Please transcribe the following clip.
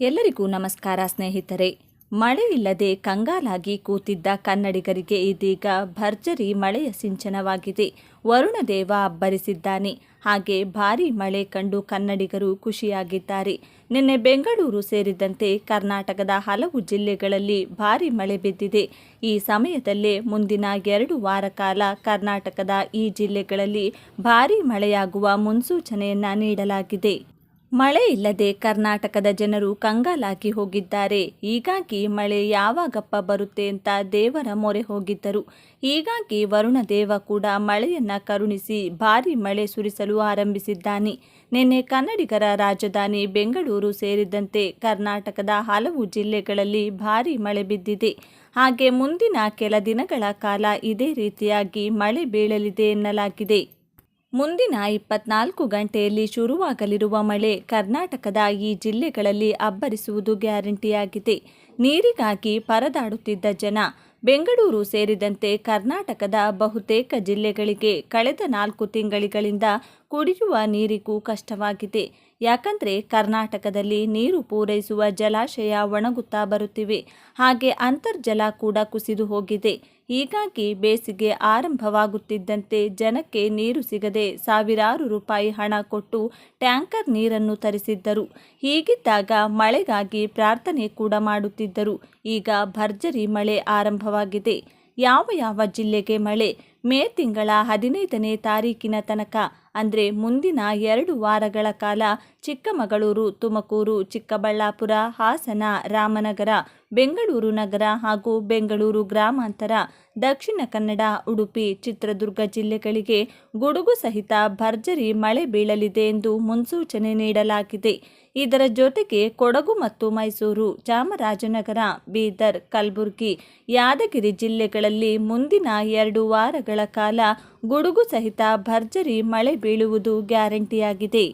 ಎಲ್ಲರಿಗೂ ನಮಸ್ಕಾರ ಸ್ನೇಹಿತರೆ. ಮಳೆ ಇಲ್ಲದೆ ಕಂಗಾಲಾಗಿ ಕೂತಿದ್ದ ಕನ್ನಡಿಗರಿಗೆ ಇದೀಗ ಭರ್ಜರಿ ಮಳೆಯ ಸಿಂಚನವಾಗಿದೆ. ವರುಣದೇವ ಅಬ್ಬರಿಸಿದ್ದಾನೆ. ಹಾಗೆ ಭಾರೀ ಮಳೆ ಕಂಡು ಕನ್ನಡಿಗರು ಖುಷಿಯಾಗಿದ್ದಾರೆ. ನಿನ್ನೆ ಬೆಂಗಳೂರು ಸೇರಿದಂತೆ ಕರ್ನಾಟಕದ ಹಲವು ಜಿಲ್ಲೆಗಳಲ್ಲಿ ಭಾರೀ ಮಳೆ ಬಿದ್ದಿದೆ. ಈ ಸಮಯದಲ್ಲೇ ಮುಂದಿನ 2 ವಾರ ಕಾಲ ಕರ್ನಾಟಕದ ಈ ಜಿಲ್ಲೆಗಳಲ್ಲಿ ಭಾರೀ ಮಳೆಯಾಗುವ ಮುನ್ಸೂಚನೆಯನ್ನ ನೀಡಲಾಗಿದೆ. ಮಳೆ ಇಲ್ಲದೆ ಕರ್ನಾಟಕದ ಜನರು ಕಂಗಾಲಾಗಿ ಹೋಗಿದ್ದಾರೆ. ಹೀಗಾಗಿ ಮಳೆ ಯಾವಾಗಪ್ಪ ಬರುತ್ತೆ ಅಂತ ದೇವರ ಮೊರೆ ಹೋಗಿದ್ದರು. ಹೀಗಾಗಿ ವರುಣದೇವ ಕೂಡ ಮಳೆಯನ್ನ ಕರುಣಿಸಿ ಭಾರೀ ಮಳೆ ಸುರಿಸಲು ಆರಂಭಿಸಿದ್ದಾನೆ. ನಿನ್ನೆ ಕನ್ನಡಿಗರ ರಾಜಧಾನಿ ಬೆಂಗಳೂರು ಸೇರಿದಂತೆ ಕರ್ನಾಟಕದ ಹಲವು ಜಿಲ್ಲೆಗಳಲ್ಲಿ ಭಾರೀ ಮಳೆ ಬಿದ್ದಿದೆ. ಹಾಗೆ ಮುಂದಿನ ಕೆಲ ದಿನಗಳ ಕಾಲ ಇದೇ ರೀತಿಯಾಗಿ ಮಳೆ ಬೀಳಲಿದೆ ಎನ್ನಲಾಗಿದೆ. ಮುಂದಿನ 24 ಗಂಟೆಯಲ್ಲಿ ಶುರುವಾಗಲಿರುವ ಮಳೆ ಕರ್ನಾಟಕದ ಈ ಜಿಲ್ಲೆಗಳಲ್ಲಿ ಅಬ್ಬರಿಸುವುದು ಗ್ಯಾರಂಟಿಯಾಗಿದೆ. ನೀರಿಗಾಗಿ ಪರದಾಡುತ್ತಿದ್ದ ಜನ ಬೆಂಗಳೂರು ಸೇರಿದಂತೆ ಕರ್ನಾಟಕದ ಬಹುತೇಕ ಜಿಲ್ಲೆಗಳಿಗೆ ಕಳೆದ 4 ತಿಂಗಳಿಂದ ಕುಡಿಯುವ ನೀರಿಗೂ ಕಷ್ಟವಾಗಿದೆ. ಯಾಕಂದರೆ ಕರ್ನಾಟಕದಲ್ಲಿ ನೀರು ಪೂರೈಸುವ ಜಲಾಶಯ ಒಣಗುತ್ತಾ ಬರುತ್ತಿವೆ. ಹಾಗೆ ಅಂತರ್ಜಲ ಕೂಡ ಕುಸಿದು ಹೋಗಿದೆ. ಹೀಗಾಗಿ ಬೇಸಿಗೆ ಆರಂಭವಾಗುತ್ತಿದ್ದಂತೆ ಜನಕ್ಕೆ ನೀರು ಸಿಗದೆ ಸಾವಿರಾರು ರೂಪಾಯಿ ಹಣ ಕೊಟ್ಟು ಟ್ಯಾಂಕರ್ ನೀರನ್ನು ತರಿಸಿದ್ದರು. ಹೀಗಿದ್ದಾಗ ಮಳೆಗಾಗಿ ಪ್ರಾರ್ಥನೆ ಕೂಡ ಮಾಡುತ್ತಿದ್ದರು. ಈಗ ಭರ್ಜರಿ ಮಳೆ ಆರಂಭವಾಗಿದೆ. ಯಾವ ಜಿಲ್ಲೆಗೆ ಮಳೆ? ಮೇ ತಿಂಗಳ 15ನೇ ತಾರೀಕಿನ ತನಕ ಅಂದರೆ ಮುಂದಿನ 2 ವಾರಗಳ ಕಾಲ ಚಿಕ್ಕಮಗಳೂರು, ತುಮಕೂರು, ಚಿಕ್ಕಬಳ್ಳಾಪುರ, ಹಾಸನ, ರಾಮನಗರ, ಬೆಂಗಳೂರು ನಗರ ಹಾಗೂ ಬೆಂಗಳೂರು ಗ್ರಾಮಾಂತರ, ದಕ್ಷಿಣ ಕನ್ನಡ, ಉಡುಪಿ, ಚಿತ್ರದುರ್ಗ ಜಿಲ್ಲೆಗಳಿಗೆ ಗುಡುಗು ಸಹಿತ ಭರ್ಜರಿ ಮಳೆ ಬೀಳಲಿದೆ ಎಂದು ಮುನ್ಸೂಚನೆ ನೀಡಲಾಗಿದೆ. ಇದರ ಜೊತೆಗೆ ಕೊಡಗು ಮತ್ತು ಮೈಸೂರು, ಚಾಮರಾಜನಗರ, ಬೀದರ್, ಕಲಬುರಗಿ, ಯಾದಗಿರಿ ಜಿಲ್ಲೆಗಳಲ್ಲಿ ಮುಂದಿನ 2 ವಾರಗಳ ಕಾಲ ಗುಡುಗು ಸಹಿತ ಭರ್ಜರಿ ಮಳೆ ಬೀಳುವುದು ಗ್ಯಾರಂಟಿಯಾಗಿದೆ.